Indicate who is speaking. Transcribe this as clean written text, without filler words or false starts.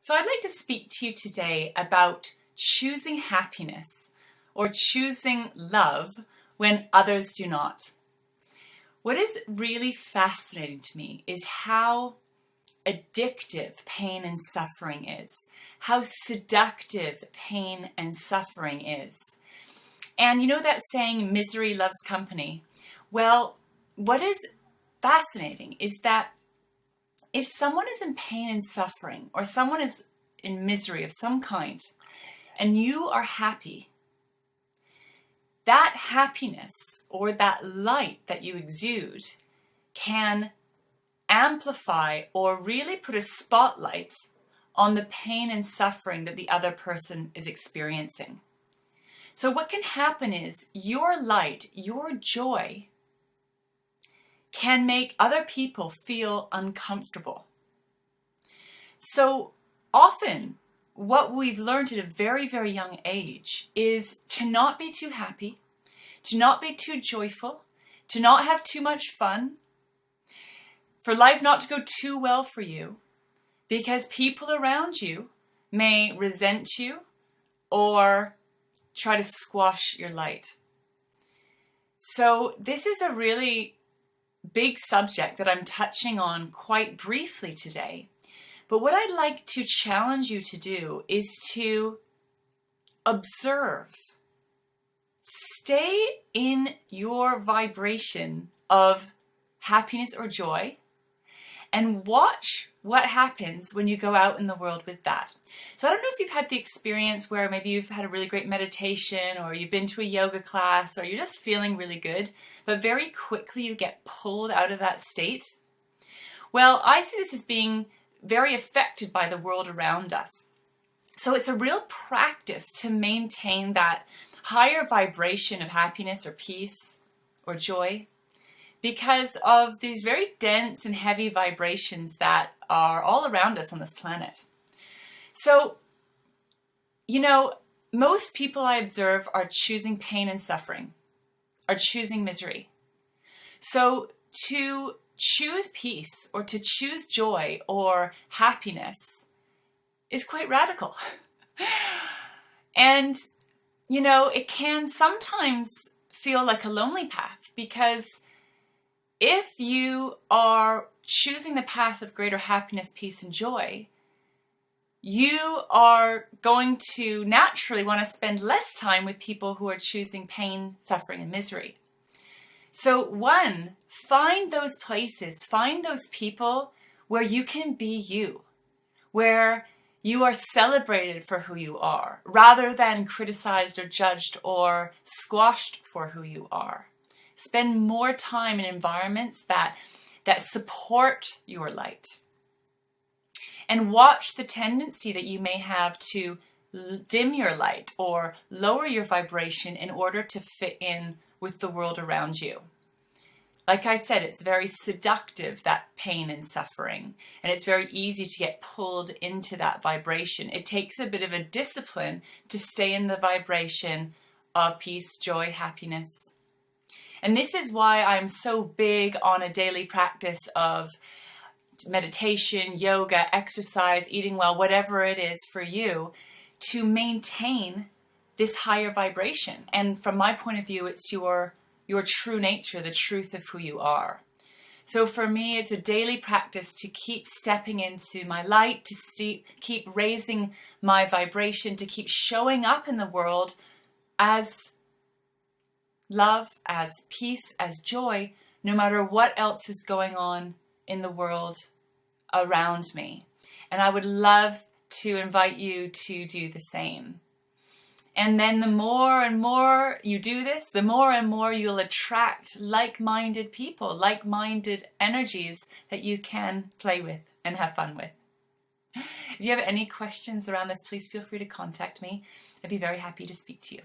Speaker 1: So I'd like to speak to you today about choosing happiness or choosing love when others do not. What is really fascinating to me is how addictive pain and suffering is, how seductive pain and suffering is. And you know that saying, misery loves company? Well, what is fascinating is that if someone is in pain and suffering, or someone is in misery of some kind, and you are happy, that happiness or that light that you exude can amplify or really put a spotlight on the pain and suffering that the other person is experiencing. So what can happen is your light, your joy, can make other people feel uncomfortable. So often what we've learned at a very, very young age is to not be too happy, to not be too joyful, to not have too much fun, for life not to go too well for you, because people around you may resent you or try to squash your light. So this is a really big subject that I'm touching on quite briefly today. But what I'd like to challenge you to do is to observe. Stay in your vibration of happiness or joy and watch what happens when you go out in the world with that. So I don't know if you've had the experience where maybe you've had a really great meditation, or you've been to a yoga class, or you're just feeling really good, but very quickly you get pulled out of that state. Well, I see this as being very affected by the world around us. So it's a real practice to maintain that higher vibration of happiness or peace or joy, because of these very dense and heavy vibrations that are all around us on this planet. So, most people I observe are choosing pain and suffering, are choosing misery. So to choose peace or to choose joy or happiness is quite radical. And, it can sometimes feel like a lonely path, because if you are choosing the path of greater happiness, peace, and joy, you are going to naturally want to spend less time with people who are choosing pain, suffering, and misery. So find those places, find those people where you can be you, where you are celebrated for who you are, rather than criticized or judged or squashed for who you are. Spend more time in environments that support your light. And watch the tendency that you may have to dim your light or lower your vibration in order to fit in with the world around you. Like I said, it's very seductive, that pain and suffering, and it's very easy to get pulled into that vibration. It takes a bit of a discipline to stay in the vibration of peace, joy, happiness. And this is why I'm so big on a daily practice of meditation, yoga, exercise, eating well, whatever it is for you, to maintain this higher vibration. And from my point of view, it's your true nature, the truth of who you are. So for me, it's a daily practice to keep stepping into my light, to keep raising my vibration, to keep showing up in the world as love, as peace, as joy, no matter what else is going on in the world around me. And I would love to invite you to do the same. And then the more and more you do this, the more and more you'll attract like-minded people, like-minded energies that you can play with and have fun with. If you have any questions around this, please feel free to contact me. I'd be very happy to speak to you.